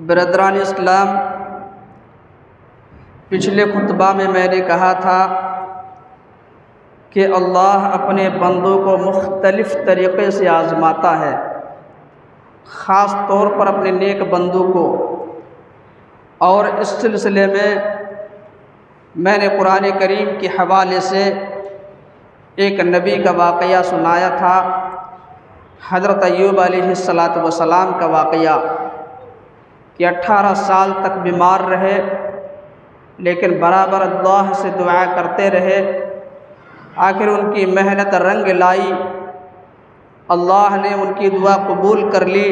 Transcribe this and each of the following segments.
برادران اسلام، پچھلے خطبہ میں نے کہا تھا کہ اللہ اپنے بندوں کو مختلف طریقے سے آزماتا ہے، خاص طور پر اپنے نیک بندوں کو۔ اور اس سلسلے میں نے قرآن کریم کے حوالے سے ایک نبی کا واقعہ سنایا تھا، حضرت ایوب علیہ السلام کا واقعہ، کہ 18 سال تک بیمار رہے لیکن برابر اللہ سے دعا کرتے رہے۔ آخر ان کی محنت رنگ لائی، اللہ نے ان کی دعا قبول کر لی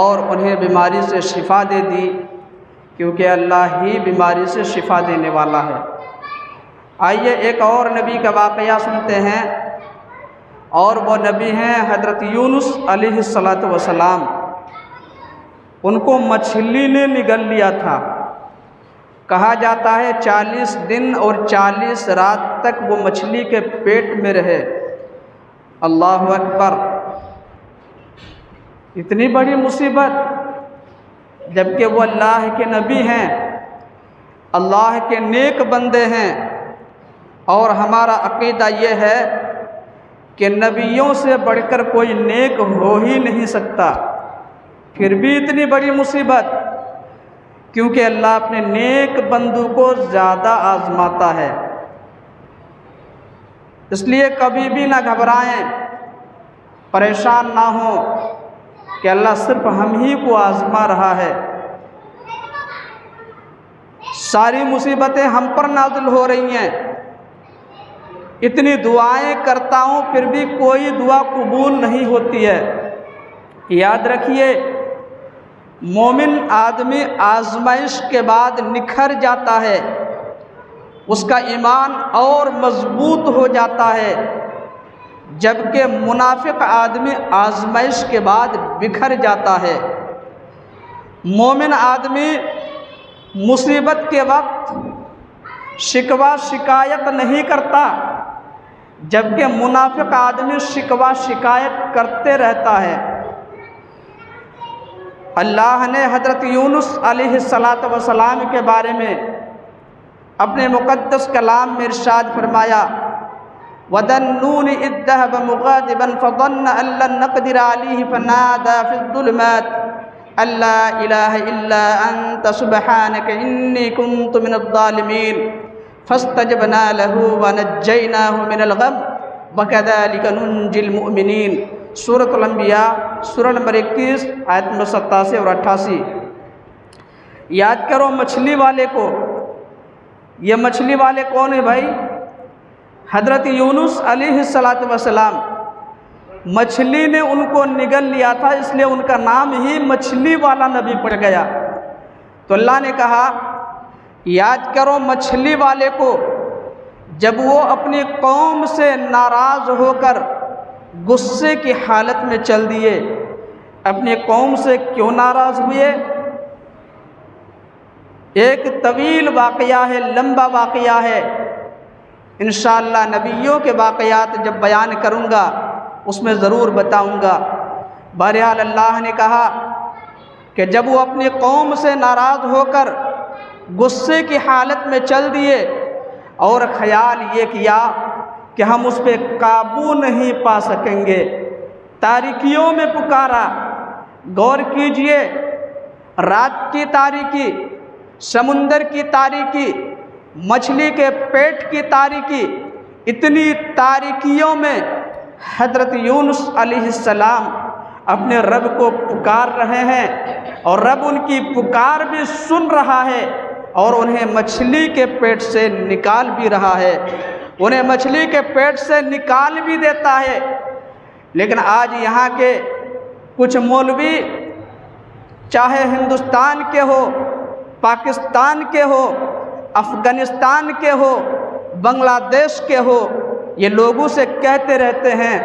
اور انہیں بیماری سے شفا دے دی، کیونکہ اللہ ہی بیماری سے شفا دینے والا ہے۔ آئیے ایک اور نبی کا واقعہ سنتے ہیں، اور وہ نبی ہیں حضرت یونس علیہ السلام۔ ان کو مچھلی نے نگل لیا تھا، کہا جاتا ہے 40 دن اور 40 رات تک وہ مچھلی کے پیٹ میں رہے۔ اللہ اکبر! اتنی بڑی مصیبت، جبکہ وہ اللہ کے نبی ہیں، اللہ کے نیک بندے ہیں، اور ہمارا عقیدہ یہ ہے کہ نبیوں سے بڑھ کر کوئی نیک ہو ہی نہیں سکتا، پھر بھی اتنی بڑی مصیبت، کیونکہ اللہ اپنے نیک بندوں کو زیادہ آزماتا ہے۔ اس لیے کبھی بھی نہ گھبرائیں، پریشان نہ ہوں کہ اللہ صرف ہم ہی کو آزما رہا ہے۔ ساری مصیبتیں ہم پر نازل ہو رہی ہیں، اتنی دعائیں کرتا ہوں پھر بھی کوئی دعا قبول نہیں ہوتی ہے۔ یاد رکھیے، مومن آدمی آزمائش کے بعد نکھر جاتا ہے، اس کا ایمان اور مضبوط ہو جاتا ہے، جبکہ منافق آدمی آزمائش کے بعد بکھر جاتا ہے۔ مومن آدمی مصیبت کے وقت شکوہ شکایت نہیں کرتا، جبکہ منافق آدمی شکوہ شکایت کرتے رہتا ہے۔ اللہ نے حضرت یونس علیہ السلام کے بارے میں اپنے مقدس کلام میں ارشاد فرمایا، وَذَنُّونِ إِذ ذَّهَبَ مُغَاضِبًا فَظَنَّ أَن لَّن نَّقْدِرَ عَلَيْهِ فَنَادَىٰ فِي الظُّلُمَاتِ أَن لَّا إِلَٰهَ إِلَّا أَنتَ سُبْحَانَكَ إِنِّي كُنتُ مِنَ الظَّالِمِينَ فَاسْتَجَبْنَا لَهُ وَنَجَّيْنَاهُ مِنَ الْغَمِّ وَكَذَٰلِكَ نُنجِي الْمُؤْمِنِينَ۔ سورۃ الانبیاء سورہ نمبر 21 آیت نمبر 87 اور 88۔ یاد کرو مچھلی والے کو۔ یہ مچھلی والے کون ہیں بھائی؟ حضرت یونس علیہ السلام۔ مچھلی نے ان کو نگل لیا تھا، اس لیے ان کا نام ہی مچھلی والا نبی پڑ گیا۔ تو اللہ نے کہا یاد کرو مچھلی والے کو، جب وہ اپنی قوم سے ناراض ہو کر غصے کی حالت میں چل دیے۔ اپنی قوم سے کیوں ناراض ہوئے؟ ایک طویل واقعہ ہے، لمبا واقعہ ہے، انشاءاللہ نبیوں کے واقعات جب بیان کروں گا اس میں ضرور بتاؤں گا۔ بہرحال اللہ نے کہا کہ جب وہ اپنی قوم سے ناراض ہو کر غصے کی حالت میں چل دیے اور خیال یہ کیا کہ ہم اس پہ قابو نہیں پا سکیں گے، تاریکیوں میں پکارا۔ غور کیجئے، رات کی تاریکی، سمندر کی تاریکی، مچھلی کے پیٹ کی تاریکی، اتنی تاریکیوں میں حضرت یونس علیہ السلام اپنے رب کو پکار رہے ہیں، اور رب ان کی پکار بھی سن رہا ہے اور انہیں مچھلی کے پیٹ سے نکال بھی رہا ہے، انہیں مچھلی کے پیٹ سے نکال بھی دیتا ہے۔ لیکن آج یہاں کے کچھ مولوی، چاہے ہندوستان کے ہو، پاکستان کے ہو، افغانستان کے ہو، بنگلہ دیش کے ہو، یہ لوگوں سے کہتے رہتے ہیں،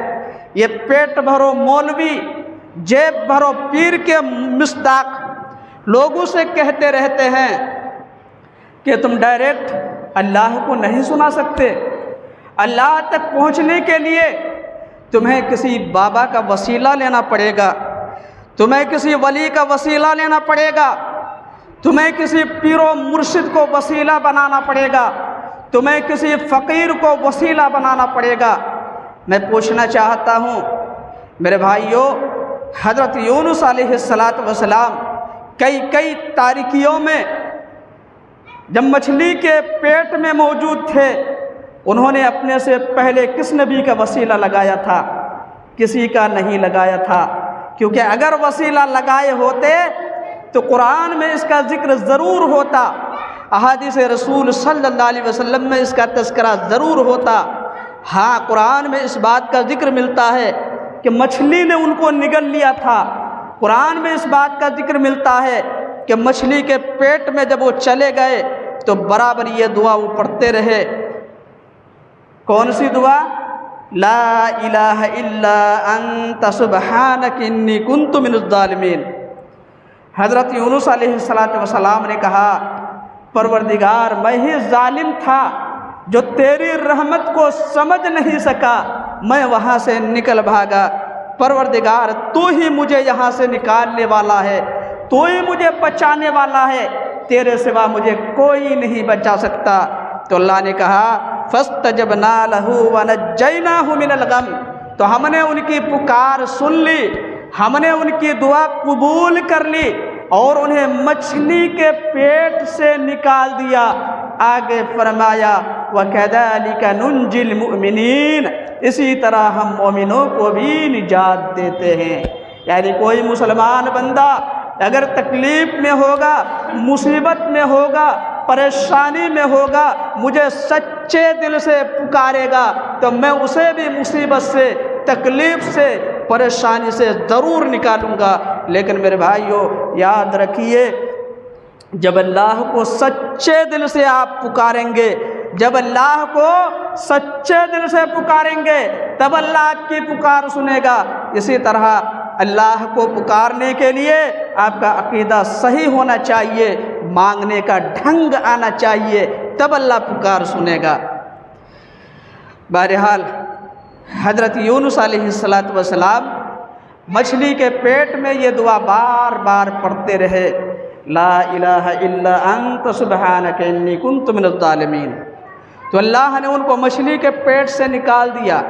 یہ پیٹ بھرو مولوی، جیب بھرو پیر کے مصداق لوگوں سے کہتے رہتے ہیں کہ تم ڈائریکٹ اللہ کو نہیں سنا سکتے، اللہ تک پہنچنے کے لیے تمہیں کسی بابا کا وسیلہ لینا پڑے گا، تمہیں کسی ولی کا وسیلہ لینا پڑے گا، تمہیں کسی پیر و مرشد کو وسیلہ بنانا پڑے گا، تمہیں کسی فقیر کو وسیلہ بنانا پڑے گا۔ میں پوچھنا چاہتا ہوں میرے بھائیوں، حضرت یونس علیہ السلام کئی تاریکیوں میں جب مچھلی کے پیٹ میں موجود تھے، انہوں نے اپنے سے پہلے کس نبی کا وسیلہ لگایا تھا؟ کسی کا نہیں لگایا تھا، کیونکہ اگر وسیلہ لگائے ہوتے تو قرآن میں اس کا ذکر ضرور ہوتا، احادیث رسول صلی اللہ علیہ وسلم میں اس کا تذکرہ ضرور ہوتا۔ ہاں، قرآن میں اس بات کا ذکر ملتا ہے کہ مچھلی نے ان کو نگل لیا تھا، قرآن میں اس بات کا ذکر ملتا ہے کہ مچھلی کے پیٹ میں جب وہ چلے گئے تو برابر یہ دعا وہ پڑھتے رہے۔ کون سی دعا؟ لا الہ الا انت سبحانک انی کنت من الظالمین۔ حضرت یونس علیہ السلام نے کہا، پروردگار میں ہی ظالم تھا جو تیری رحمت کو سمجھ نہیں سکا، میں وہاں سے نکل بھاگا۔ پروردگار تو ہی مجھے یہاں سے نکالنے والا ہے، تو ہی مجھے بچانے والا ہے، تیرے سوا مجھے کوئی نہیں بچا سکتا۔ تو اللہ نے کہا فاستجبنا لہ ونجیناہ من الغم، تو ہم نے ان کی پکار سن لی، ہم نے ان کی دعا قبول کر لی اور انہیں مچھلی کے پیٹ سے نکال دیا۔ آگے فرمایا وَكَذَلِكَ نُنْجِي الْمُؤْمِنِينَ، اسی طرح ہم مومنوں کو بھی نجات دیتے ہیں۔ یعنی کوئی مسلمان بندہ اگر تکلیف میں ہوگا، مصیبت میں ہوگا، پریشانی میں ہوگا، مجھے سچے دل سے پکارے گا تو میں اسے بھی مصیبت سے، تکلیف سے، پریشانی سے ضرور نکالوں گا۔ لیکن میرے بھائیوں یاد رکھیے، جب اللہ کو سچے دل سے آپ پکاریں گے، جب اللہ کو سچے دل سے پکاریں گے تب اللہ آپ کی پکار سنے گا۔ اسی طرح اللہ کو پکارنے کے لیے آپ کا عقیدہ صحیح ہونا چاہیے، مانگنے کا ڈھنگ آنا چاہیے، تب اللہ پکار سنے گا۔ بہرحال حضرت یونس علیہ السلام مچھلی کے پیٹ میں یہ دعا بار بار پڑھتے رہے، لا الہ الا انت سبحانک انی کنت من الظالمین۔ تو اللہ نے ان کو مچھلی کے پیٹ سے نکال دیا۔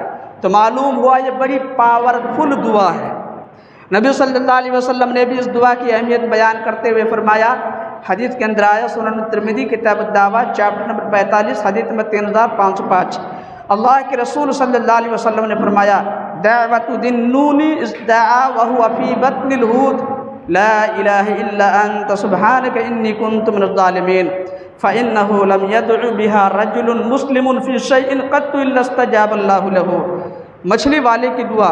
تو معلوم ہوا یہ بڑی پاورفل دعا ہے۔ نبی صلی اللہ علیہ وسلم نے بھی اس دعا کی اہمیت بیان کرتے ہوئے فرمایا، حدیث کے اندر آیا سنن ترمذی کتاب الدعوات چیپٹر نمبر 45 حدیث نمبر 3505، اللہ کے رسول صلی اللہ علیہ وسلم نے فرمایا، دعوت ذنونی اذ دعا وهو فی بطن الحوت لا الہ الا انت سبحانک انی کنت من الظالمین فإنه لم يدع بها رجل مسلم في شيء قط الا استجاب اللہ له۔ مچھلی والے کی دعا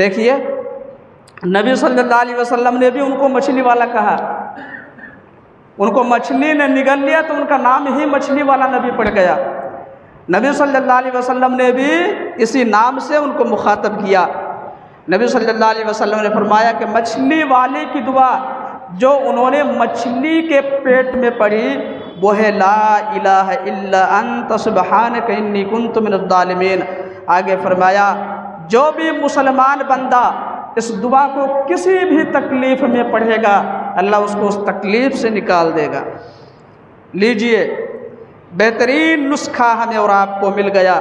دیکھیے، نبی صلی اللہ علیہ وسلم نے بھی ان کو مچھلی والا کہا، ان کو مچھلی نے نگل لیا تو ان کا نام ہی مچھلی والا نبی پڑ گیا۔ نبی صلی اللہ علیہ وسلم نے بھی اسی نام سے ان کو مخاطب کیا۔ نبی صلی اللہ علیہ وسلم نے فرمایا کہ مچھلی والے کی دعا جو انہوں نے مچھلی کے پیٹ میں پڑھی وہ ہے لا الہ الا انت سبحانک انی کنت من الظالمین۔ آگے فرمایا جو بھی مسلمان بندہ اس دعا کو کسی بھی تکلیف میں پڑھے گا اللہ اس کو اس تکلیف سے نکال دے گا۔ لیجئے، بہترین نسخہ ہمیں اور آپ کو مل گیا،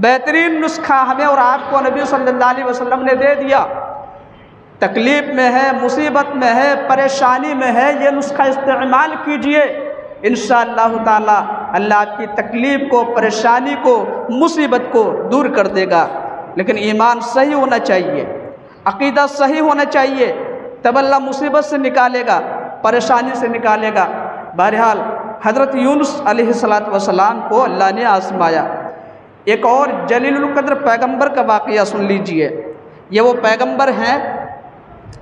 بہترین نسخہ ہمیں اور آپ کو نبی صلی اللہ علیہ وسلم نے دے دیا۔ تکلیف میں ہے، مصیبت میں ہے، پریشانی میں ہے، یہ نسخہ استعمال کیجئے، انشاءاللہ تعالی اللہ آپ کی تکلیف کو، پریشانی کو، مصیبت کو دور کر دے گا۔ لیکن ایمان صحیح ہونا چاہیے، عقیدہ صحیح ہونا چاہیے، تب اللہ مصیبت سے نکالے گا، پریشانی سے نکالے گا۔ بہرحال حضرت یونس علیہ السلام کو اللہ نے آزمایا۔ ایک اور جلیل القدر پیغمبر کا واقعہ سن لیجئے۔ یہ وہ پیغمبر ہیں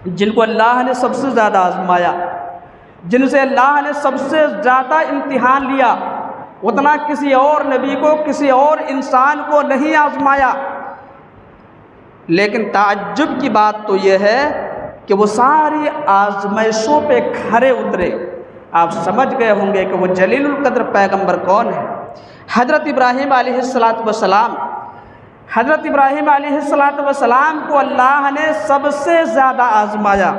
جن کو اللہ نے سب سے زیادہ آزمایا، جن سے اللہ نے سب سے زیادہ امتحان لیا، اتنا کسی اور نبی کو، کسی اور انسان کو نہیں آزمایا۔ لیکن تعجب کی بات تو یہ ہے کہ وہ ساری آزمائشوں پہ کھرے اترے۔ آپ سمجھ گئے ہوں گے کہ وہ جلیل القدر پیغمبر کون ہے۔ حضرت ابراہیم علیہ السلام حضرت ابراہیم علیہ السلام کو اللہ نے سب سے زیادہ آزمایا،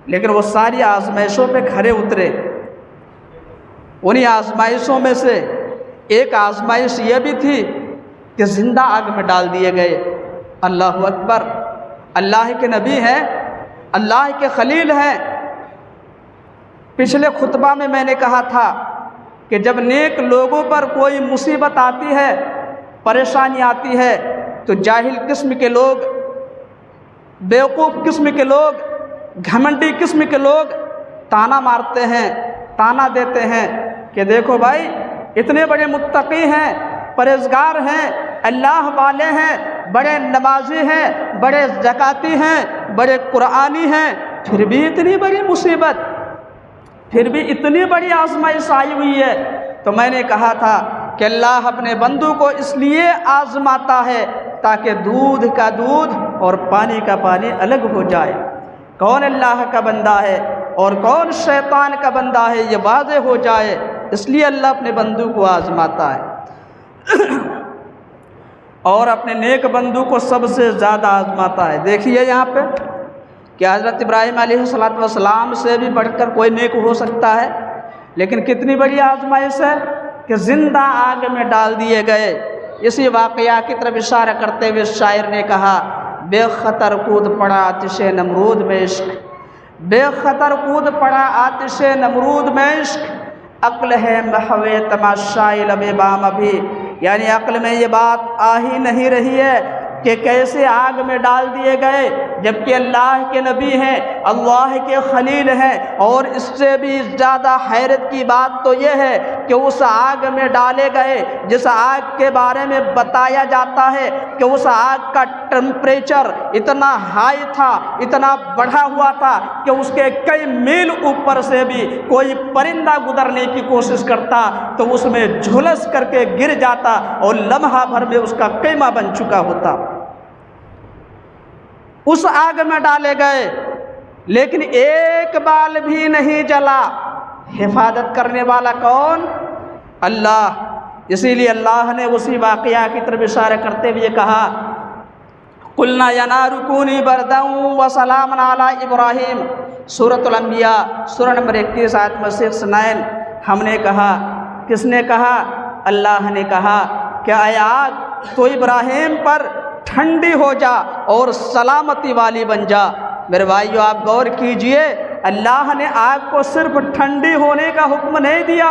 لیکن وہ ساری آزمائشوں پہ کھرے اترے۔ انہی آزمائشوں میں سے ایک آزمائش یہ بھی تھی کہ زندہ آگ میں ڈال دیے گئے۔ اللہ اکبر! اللہ کے نبی ہیں، اللہ کے خلیل ہیں۔ پچھلے خطبہ میں نے کہا تھا کہ جب نیک لوگوں پر کوئی مصیبت آتی ہے، پریشانی آتی ہے، تو جاہل قسم کے لوگ، بیوقوف قسم کے لوگ، گھمنڈی قسم کے لوگ تانا مارتے ہیں، تانا دیتے ہیں کہ دیکھو بھائی، اتنے بڑے متقی ہیں، پرہیزگار ہیں، اللہ والے ہیں، بڑے نمازی ہیں، بڑے زکاتی ہیں، بڑے قرآنی ہیں، پھر بھی اتنی بڑی مصیبت، پھر بھی اتنی بڑی آزمائش آئی ہوئی ہے۔ تو میں نے کہا تھا کہ اللہ اپنے بندوں کو اس لیے آزماتا ہے تاکہ دودھ کا دودھ اور پانی کا پانی الگ ہو جائے، کون اللہ کا بندہ ہے اور کون شیطان کا بندہ ہے یہ واضح ہو جائے، اس لیے اللہ اپنے بندوں کو آزماتا ہے۔ اور اپنے نیک بندوں کو سب سے زیادہ آزماتا ہے۔ دیکھیے یہاں پہ کہ حضرت ابراہیم علیہ السلام سے بھی بڑھ کر کوئی نیک ہو سکتا ہے، لیکن کتنی بڑی آزمائش ہے کہ زندہ آگ میں ڈال دیے گئے۔ اسی واقعہ کی طرف اشارہ کرتے ہوئے شاعر نے کہا، بے خطر کود پڑا آتش نمرود میں عشق، بے خطر کود پڑا آتش نمرود میں عشق، عقل ہے محو تماشائی لب بام ابھی، یعنی عقل میں یہ بات آ ہی نہیں رہی ہے کہ کیسے آگ میں ڈال دیے گئے، جبکہ اللہ کے نبی ہیں، اللہ کے خلیل ہیں۔ اور اس سے بھی زیادہ حیرت کی بات تو یہ ہے کہ اس آگ میں ڈالے گئے جس آگ کے بارے میں بتایا جاتا ہے کہ اس آگ کا ٹمپریچر اتنا ہائی تھا، اتنا بڑھا ہوا تھا کہ اس کے کئی میل اوپر سے بھی کوئی پرندہ گزرنے کی کوشش کرتا تو اس میں جھلس کر کے گر جاتا اور لمحہ بھر میں اس کا قیمہ بن چکا ہوتا۔ اس آگ میں ڈالے گئے لیکن ایک بال بھی نہیں جلا۔ حفاظت کرنے والا کون؟ اللہ۔ اسی لیے اللہ نے اسی واقعہ کی طرف اشارہ کرتے ہوئے کہا، قُلْنَا يَا نَارُ كُونِي بَرْدًا وَسَلَامًا عَلَىٰ إِبْرَاهِيمَ، سورۃ الانبیاء سورہ نمبر 31 آیت نمبر 69۔ ہم نے کہا، کس نے کہا؟ اللہ نے کہا کہ اے آگ تو ابراہیم پر ٹھنڈی ہو جا اور سلامتی والی بن جا۔ میرے بھائیو آپ غور کیجئے، اللہ نے آگ کو صرف ٹھنڈی ہونے کا حکم نہیں دیا،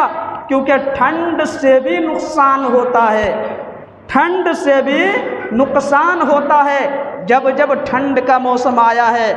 کیونکہ ٹھنڈ سے بھی نقصان ہوتا ہے، ٹھنڈ سے بھی نقصان ہوتا ہے۔ جب ٹھنڈ کا موسم آیا ہے،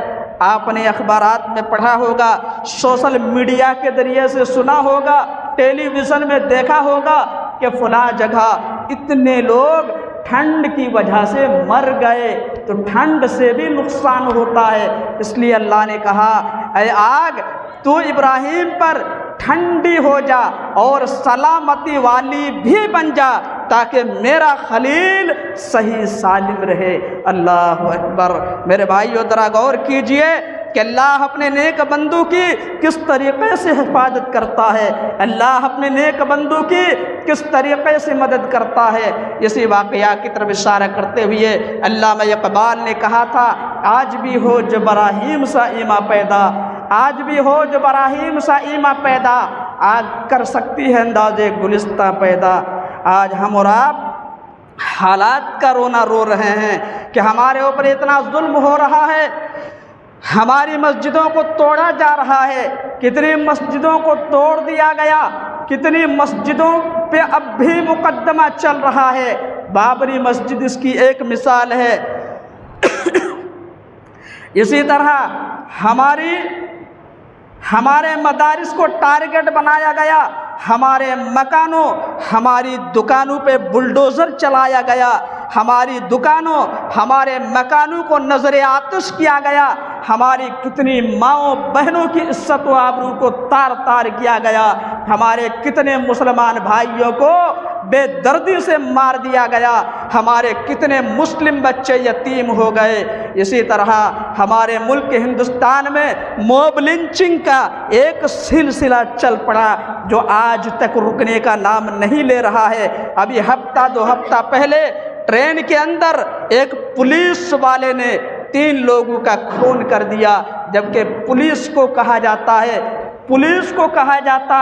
آپ نے اخبارات میں پڑھا ہوگا، سوشل میڈیا کے ذریعے سے سنا ہوگا، ٹیلی ویژن میں دیکھا ہوگا کہ فلاں جگہ اتنے لوگ ٹھنڈ کی وجہ سے مر گئے، تو ٹھنڈ سے بھی نقصان ہوتا ہے۔ اس لیے اللہ نے کہا، اے آگ تو ابراہیم پر ٹھنڈی ہو جا اور سلامتی والی بھی بن جا تاکہ میرا خلیل صحیح سالم رہے۔ اللہ اکبر! میرے بھائیو ذرا غور کیجئے کہ اللہ اپنے نیک بندوں کی کس طریقے سے حفاظت کرتا ہے، اللہ اپنے نیک بندوں کی کس طریقے سے مدد کرتا ہے۔ اسی واقعہ کی طرف اشارہ کرتے ہوئے علامہ اقبال نے کہا تھا، آج بھی ہو جو براہیم سا ایما پیدا، آج بھی ہو جو براہیم سا ایما پیدا، آگ کر سکتی ہے انداز گلستہ پیدا۔ آج ہم اور آپ حالات کا رونا رو رہے ہیں کہ ہمارے اوپر اتنا ظلم ہو رہا ہے، ہماری مسجدوں کو توڑا جا رہا ہے، کتنی مسجدوں کو توڑ دیا گیا، کتنی مسجدوں پہ اب بھی مقدمہ چل رہا ہے۔ بابری مسجد اس کی ایک مثال ہے۔ اسی طرح ہمارے مدارس کو ٹارگٹ بنایا گیا، ہمارے مکانوں، ہماری دکانوں پہ بلڈوزر چلایا گیا، ہماری دکانوں، ہمارے مکانوں کو نظر آتش کیا گیا، ہماری کتنی ماؤں بہنوں کی عزت و آبرو کو تار تار کیا گیا، ہمارے کتنے مسلمان بھائیوں کو بے دردی سے مار دیا گیا، ہمارے کتنے مسلم بچے یتیم ہو گئے۔ اسی طرح ہمارے ملک ہندوستان میں موب لنچنگ کا ایک سلسلہ چل پڑا جو آج تک رکنے کا نام نہیں لے رہا ہے۔ ابھی ہفتہ دو ہفتہ پہلے ٹرین کے اندر ایک پولیس والے نے 3 لوگوں کا خون کر دیا، جبکہ پولیس کو کہا جاتا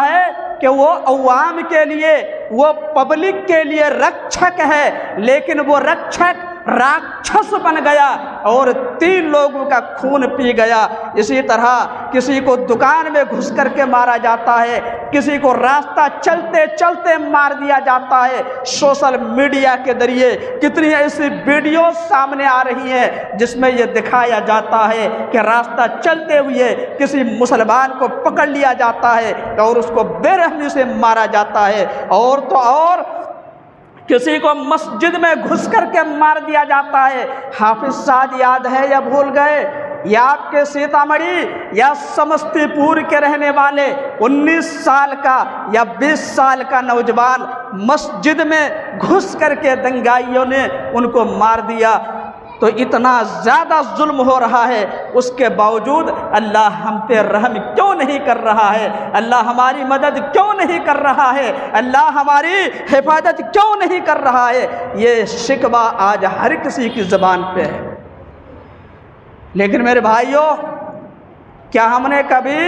ہے کہ وہ عوام کے لیے، وہ پبلک کے لیے رکشک ہے، لیکن وہ رکشک راکشس بن گیا اور 3 لوگوں کا خون پی گیا۔ اسی طرح کسی کو دکان میں گھس کر کے مارا جاتا ہے، کسی کو راستہ چلتے چلتے مار دیا جاتا ہے۔ سوشل میڈیا کے ذریعے کتنی ایسی ویڈیوز سامنے آ رہی ہیں جس میں یہ دکھایا جاتا ہے کہ راستہ چلتے ہوئے کسی مسلمان کو پکڑ لیا جاتا ہے اور اس کو بے رحمی سے مارا جاتا ہے، اور تو اور کسی کو مسجد میں گھس کر کے مار دیا جاتا ہے۔ حافظ صاحب یاد ہے یا بھول گئے؟ یا آپ کے سیتامڑھی یا سمستی پور کے رہنے والے 19 سال کا یا 20 سال کا نوجوان مسجد میں گھس کر کے دنگائیوں نے ان کو مار دیا۔ تو اتنا زیادہ ظلم ہو رہا ہے، اس کے باوجود اللہ ہم پہ رحم کیوں نہیں کر رہا ہے؟ اللہ ہماری مدد کیوں نہیں کر رہا ہے؟ اللہ ہماری حفاظت کیوں نہیں کر رہا ہے؟ یہ شکوہ آج ہر کسی کی زبان پہ ہے۔ لیکن میرے بھائیوں، کیا ہم نے کبھی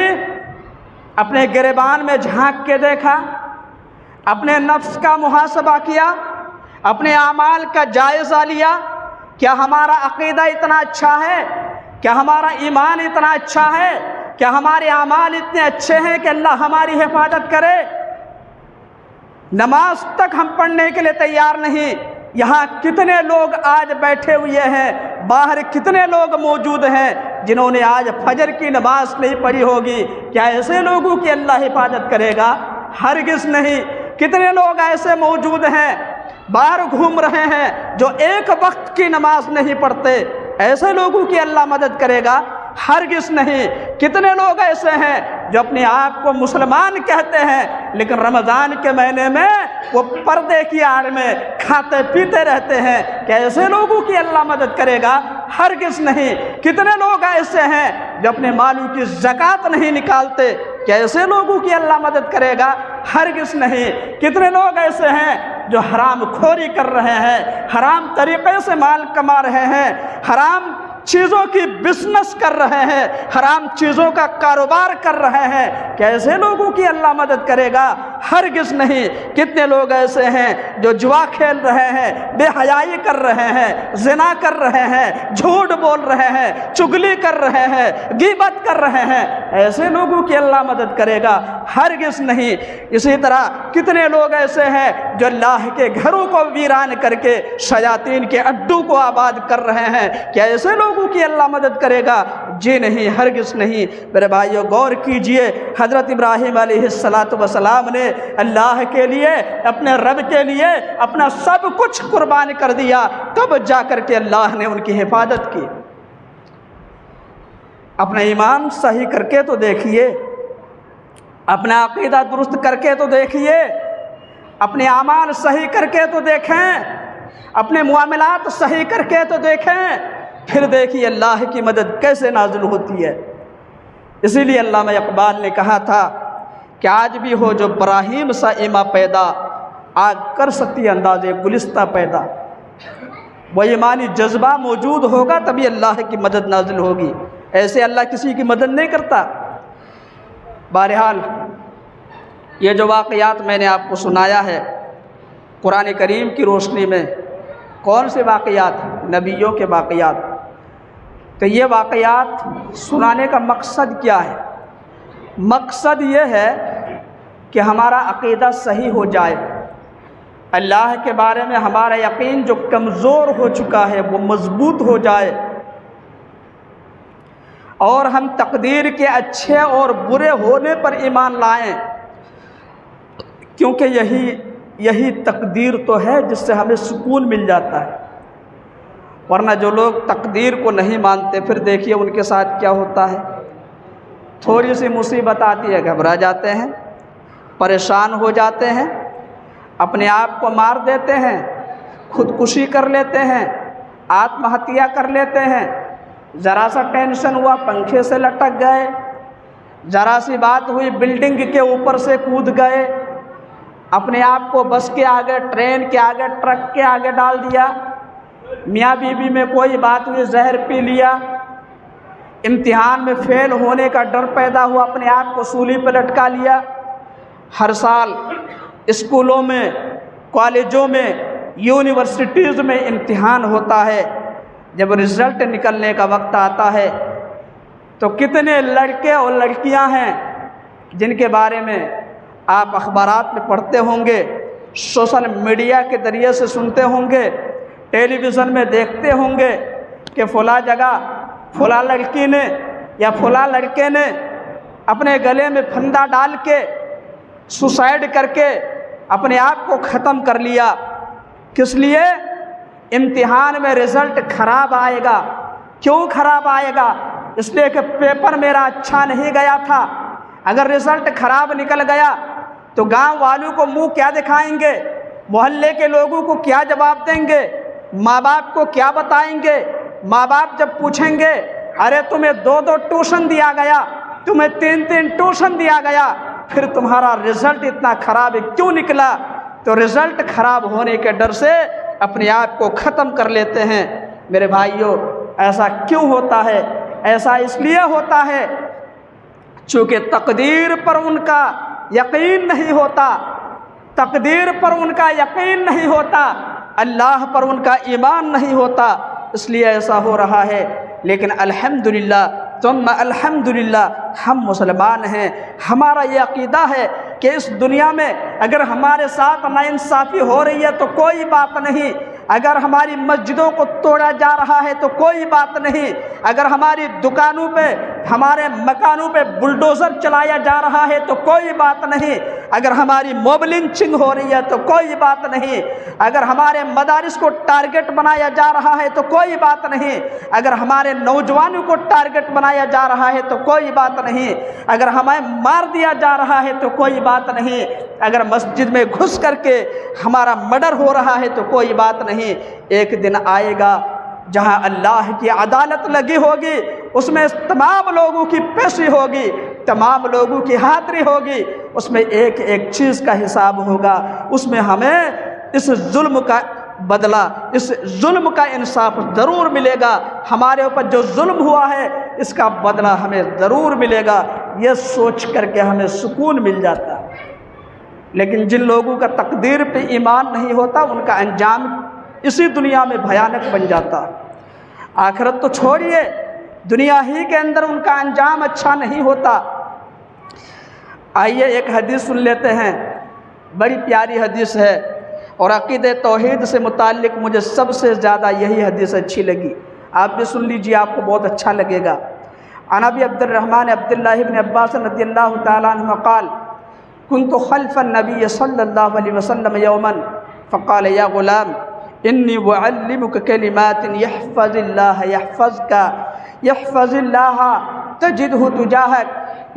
اپنے گریبان میں جھانک کے دیکھا؟ اپنے نفس کا محاسبہ کیا؟ اپنے اعمال کا جائزہ لیا؟ کیا ہمارا عقیدہ اتنا اچھا ہے؟ کیا ہمارا ایمان اتنا اچھا ہے؟ کیا ہمارے اعمال اتنے اچھے ہیں کہ اللہ ہماری حفاظت کرے؟ نماز تک ہم پڑھنے کے لیے تیار نہیں۔ یہاں کتنے لوگ آج بیٹھے ہوئے ہیں، باہر کتنے لوگ موجود ہیں جنہوں نے آج فجر کی نماز نہیں پڑھی ہوگی؟ کیا ایسے لوگوں کی اللہ حفاظت کرے گا؟ ہرگز نہیں۔ کتنے لوگ ایسے موجود ہیں باہر گھوم رہے ہیں جو ایک وقت کی نماز نہیں پڑھتے؟ ایسے لوگوں کی اللہ مدد کرے گا؟ ہرگز نہیں۔ کتنے لوگ ایسے ہیں جو اپنے آپ کو مسلمان کہتے ہیں لیکن رمضان کے مہینے میں وہ پردے کی آڑ میں کھاتے پیتے رہتے ہیں؟ کہ ایسے لوگوں کی اللہ مدد کرے گا؟ ہرگز نہیں۔ کتنے لوگ ایسے ہیں جو اپنے مالوں کی زکوٰۃ نہیں نکالتے؟ کہ ایسے لوگوں کی اللہ مدد کرے گا؟ ہرگز نہیں۔ کتنے لوگ ایسے ہیں جو حرام خوری کر رہے ہیں، حرام طریقے سے مال کما رہے ہیں، حرام چیزوں کی بزنس کر رہے ہیں، حرام چیزوں کا کاروبار کر رہے ہیں؟ کہ ایسے لوگوں کی اللہ مدد کرے گا؟ ہرگز نہیں۔ کتنے لوگ ایسے ہیں جو جوا کھیل رہے ہیں، بے حیائی کر رہے ہیں، زنا کر رہے ہیں، جھوٹ بول رہے ہیں، چغلی کر رہے ہیں، غیبت کر رہے ہیں؟ ایسے لوگوں کی اللہ مدد کرے گا؟ ہرگز نہیں۔ اسی طرح کتنے لوگ ایسے ہیں جو اللہ کے گھروں کو ویران کر کے شیاطین کے اڈوں کو آباد کر رہے ہیں؟ کیا ایسے لوگوں کی اللہ مدد کرے گا؟ جی نہیں، ہرگز نہیں۔ میرے بھائیو، غور کیجئے، حضرت ابراہیم علیہ السلام نے اللہ کے لیے، اپنے رب کے لیے اپنا سب کچھ قربان کر دیا، تب جا کر کے اللہ نے ان کی حفاظت کی۔ اپنا ایمان صحیح کر کے تو دیکھیے، اپنا عقیدہ درست کر کے تو دیکھیے، اپنے اعمال صحیح کر کے تو دیکھیں، اپنے معاملات صحیح کر کے تو دیکھیں، پھر دیکھیے اللہ کی مدد کیسے نازل ہوتی ہے۔ اسی لیے علامہ اقبال نے کہا تھا کہ آج بھی ہو جو براہیم سا ایما پیدا، آگ کر سکتی انداز گلستہ پیدا۔ وہ ایمانی جذبہ موجود ہوگا تبھی اللہ کی مدد نازل ہوگی، ایسے اللہ کسی کی مدد نہیں کرتا۔ بہرحال یہ جو واقعات میں نے آپ کو سنایا ہے قرآن کریم کی روشنی میں، کون سے واقعات؟ نبیوں کے واقعات۔ تو یہ واقعات سنانے کا مقصد کیا ہے؟ مقصد یہ ہے کہ ہمارا عقیدہ صحیح ہو جائے، اللہ کے بارے میں ہمارا یقین جو کمزور ہو چکا ہے وہ مضبوط ہو جائے، اور ہم تقدیر کے اچھے اور برے ہونے پر ایمان لائیں، کیونکہ یہی تقدیر تو ہے جس سے ہمیں سکون مل جاتا ہے۔ ورنہ جو لوگ تقدیر کو نہیں مانتے، پھر دیکھیے ان کے ساتھ کیا ہوتا ہے۔ تھوڑی سی مصیبت آتی ہے گھبرا جاتے ہیں، پریشان ہو جاتے ہیں، اپنے آپ کو مار دیتے ہیں، خودکشی کر لیتے ہیں، آتم ہتیا کر لیتے ہیں۔ ذرا سا ٹینشن ہوا پنکھے سے لٹک گئے، ذرا سی بات ہوئی بلڈنگ کے اوپر سے کود گئے، اپنے آپ کو بس کے آگے، ٹرین کے آگے، ٹرک کے آگے ڈال دیا۔ میاں بیوی میں کوئی بات ہوئی زہر پی لیا، امتحان میں فیل ہونے کا ڈر پیدا ہوا، اپنے آپ کو سولی پہ لٹکا لیا۔ ہر سال اسکولوں میں، کالجوں میں، یونیورسٹیز میں امتحان ہوتا ہے۔ جب رزلٹ نکلنے کا وقت آتا ہے تو کتنے لڑکے اور لڑکیاں ہیں جن کے بارے میں آپ اخبارات میں پڑھتے ہوں گے، سوشل میڈیا کے ذریعے سے سنتے ہوں گے، ٹیلی ویژن میں دیکھتے ہوں گے کہ فلاں جگہ فلاں لڑکی نے یا فلاں لڑکے نے اپنے گلے میں پھندا ڈال کے سوسائڈ کر کے اپنے آپ کو ختم کر لیا۔ کس لیے؟ امتحان میں رزلٹ خراب آئے گا۔ کیوں خراب آئے گا؟ اس لیے کہ پیپر میرا اچھا نہیں گیا تھا۔ اگر رزلٹ خراب نکل گیا تو گاؤں والوں کو منہ کیا دکھائیں گے؟ محلے کے لوگوں کو کیا جواب دیں گے؟ ماں باپ کو کیا بتائیں گے؟ ماں باپ جب پوچھیں گے ارے تمہیں 2 ٹیوشن دیا گیا، تمہیں 3 ٹیوشن دیا گیا، پھر تمہارا رزلٹ اتنا خراب کیوں نکلا؟ تو رزلٹ خراب ہونے کے ڈر سے اپنے آپ کو ختم کر لیتے ہیں۔ میرے بھائیوں، ایسا کیوں ہوتا ہے؟ ایسا اس لیے ہوتا ہے چونکہ تقدیر پر ان کا یقین نہیں ہوتا، تقدیر پر ان کا یقین نہیں ہوتا، اللہ پر ان کا ایمان نہیں ہوتا، اس لیے ایسا ہو رہا ہے۔ لیکن الحمدللہ ثم الحمدللہ ہم مسلمان ہیں، ہمارا یہ عقیدہ ہے کہ اس دنیا میں اگر ہمارے ساتھ ناانصافی ہو رہی ہے تو کوئی بات نہیں، اگر ہماری مسجدوں کو توڑا جا رہا ہے تو کوئی بات نہیں، اگر ہماری دکانوں پہ، ہمارے مکانوں پہ بلڈوزر چلایا جا رہا ہے تو کوئی بات نہیں، اگر ہماری موب لنچنگ ہو رہی ہے تو کوئی بات نہیں، اگر ہمارے مدارس کو ٹارگٹ بنایا جا رہا ہے تو کوئی بات نہیں، اگر ہمارے نوجوانوں کو ٹارگٹ بنایا جا رہا ہے تو کوئی بات نہیں، اگر ہمیں مار دیا جا رہا ہے تو کوئی بات نہیں، اگر مسجد میں گھس کر کے ہمارا مرڈر ہو رہا ہے تو کوئی بات نہیں۔ ایک دن آئے گا جہاں اللہ کی عدالت لگی ہوگی، اس میں تمام لوگوں کی پیشی ہوگی، تمام لوگوں کی حاضری ہوگی، اس میں ایک ایک چیز کا حساب ہوگا، اس میں ہمیں اس ظلم کا بدلہ، اس ظلم کا انصاف ضرور ملے گا، ہمارے اوپر جو ظلم ہوا ہے اس کا بدلہ ہمیں ضرور ملے گا، یہ سوچ کر کے ہمیں سکون مل جاتا ہے۔ لیکن جن لوگوں کا تقدیر پہ ایمان نہیں ہوتا ان کا انجام اسی دنیا میں بھیانک بن جاتا، آخرت تو چھوڑیے، دنیا ہی کے اندر ان کا انجام اچھا نہیں ہوتا۔ آئیے ایک حدیث سن لیتے ہیں، بڑی پیاری حدیث ہے اور عقیدہ توحید سے متعلق مجھے سب سے زیادہ یہی حدیث اچھی لگی، آپ بھی سن لیجئے، آپ کو بہت اچھا لگے گا۔ عن ابی عبد الرحمن عبداللہ بن عباس رضی اللہ تعالیٰ عنہ قال كنت خلف النبي صلى الله عليه وسلم يوما فقال يا غلام إني أعلمك كلمات يحفظ الله يحفظك يحفظ الله تجده تجاهك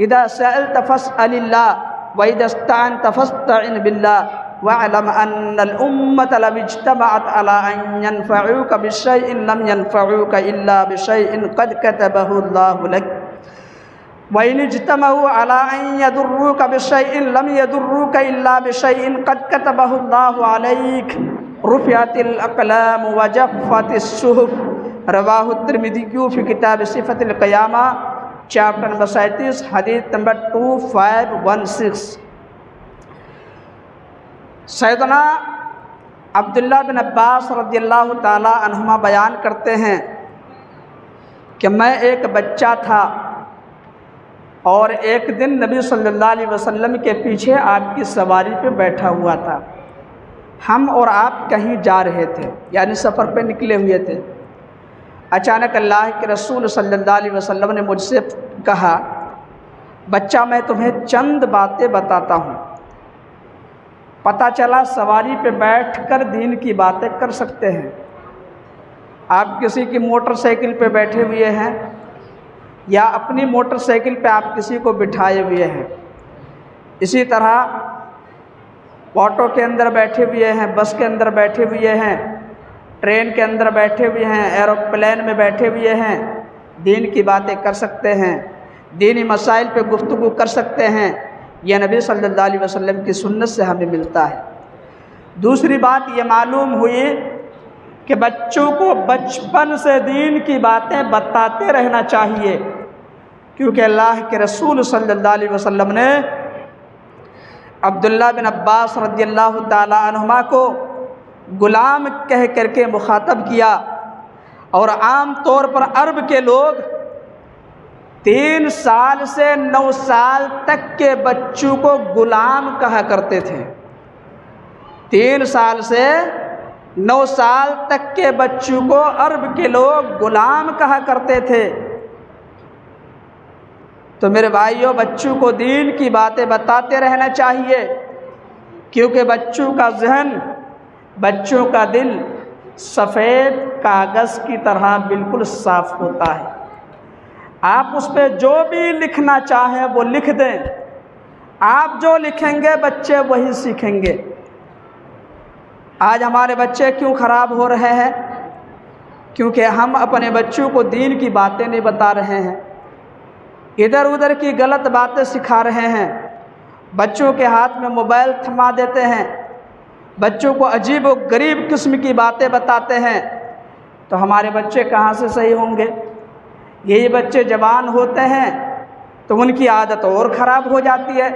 إذا سألت فاسأل الله وإذا استعنت فاستعن بالله واعلم أن الأمة لو اجتمعت على أن ينفعوك بشيء لم ينفعوك إلا بشيء قد كتبه الله لك وَإِنِ اجْتَمَعُوا عَلَىٰ أَن يَضُرُّوكَ بِشَيْءٍ لَّمْ يَضُرُّوكَ إِلَّا بِشَيْءٍ قَدْ كَتَبَهُ اللَّهُ عَلَيْكَ رُفِعَتِ الْأَقْلَامُ وَجَفَّتِ الصُّحُفُ رواہ الترمذی فی کتاب صفۃ القیامہ چیپٹر نمبر 37 حدیث نمبر 2516۔ سیدنا عبداللہ بن عباس رضی اللہ تعالی عنہما بیان کرتے ہیں کہ میں ایک بچہ تھا اور ایک دن نبی صلی اللہ علیہ وسلم کے پیچھے آپ کی سواری پہ بیٹھا ہوا تھا، ہم اور آپ کہیں جا رہے تھے، یعنی سفر پہ نکلے ہوئے تھے۔ اچانک اللہ کے رسول صلی اللہ علیہ وسلم نے مجھ سے کہا بچہ میں تمہیں چند باتیں بتاتا ہوں، پتہ چلا سواری پہ بیٹھ کر دین کی باتیں کر سکتے ہیں۔ آپ کسی کی موٹر سائیکل پہ بیٹھے ہوئے ہیں یا اپنی موٹر سائیکل پہ آپ کسی کو بٹھائے ہوئے ہیں، اسی طرح آٹو کے اندر بیٹھے ہوئے ہیں، بس کے اندر بیٹھے ہوئے ہیں، ٹرین کے اندر بیٹھے ہوئے ہیں، ایروپلین میں بیٹھے ہوئے ہیں، دین کی باتیں کر سکتے ہیں، دینی مسائل پہ گفتگو کر سکتے ہیں۔ یہ نبی صلی اللہ علیہ وسلم کی سنت سے ہمیں ملتا ہے۔ دوسری بات یہ معلوم ہوئی کہ بچوں کو بچپن سے دین کی باتیں بتاتے رہنا چاہیے، کیونکہ اللہ کے رسول صلی اللہ علیہ وسلم نے عبداللہ بن عباس رضی اللہ تعالی عنہما کو غلام کہہ کر کے مخاطب کیا، اور عام طور پر عرب کے لوگ 3 سال سے 9 سال تک کے بچوں کو غلام کہا کرتے تھے۔ 3 سال سے 9 سال تک کے بچوں کو عرب کے لوگ غلام کہا کرتے تھے۔ تو میرے بھائیوں، بچوں کو دین کی باتیں بتاتے رہنا چاہیے، کیونکہ بچوں کا ذہن، بچوں کا دل سفید کاغذ کی طرح بالکل صاف ہوتا ہے۔ آپ اس پہ جو بھی لکھنا چاہیں وہ لکھ دیں، آپ جو لکھیں گے بچے وہی سیکھیں گے۔ آج ہمارے بچے کیوں خراب ہو رہے ہیں؟ کیونکہ ہم اپنے بچوں کو دین کی باتیں نہیں بتا رہے ہیں، ادھر ادھر کی غلط باتیں سکھا رہے ہیں، بچوں کے ہاتھ میں موبائل تھما دیتے ہیں، بچوں کو عجیب و غریب قسم کی باتیں بتاتے ہیں، تو ہمارے بچے کہاں سے صحیح ہوں گے؟ یہی بچے جوان ہوتے ہیں تو ان کی عادت اور خراب ہو جاتی ہے۔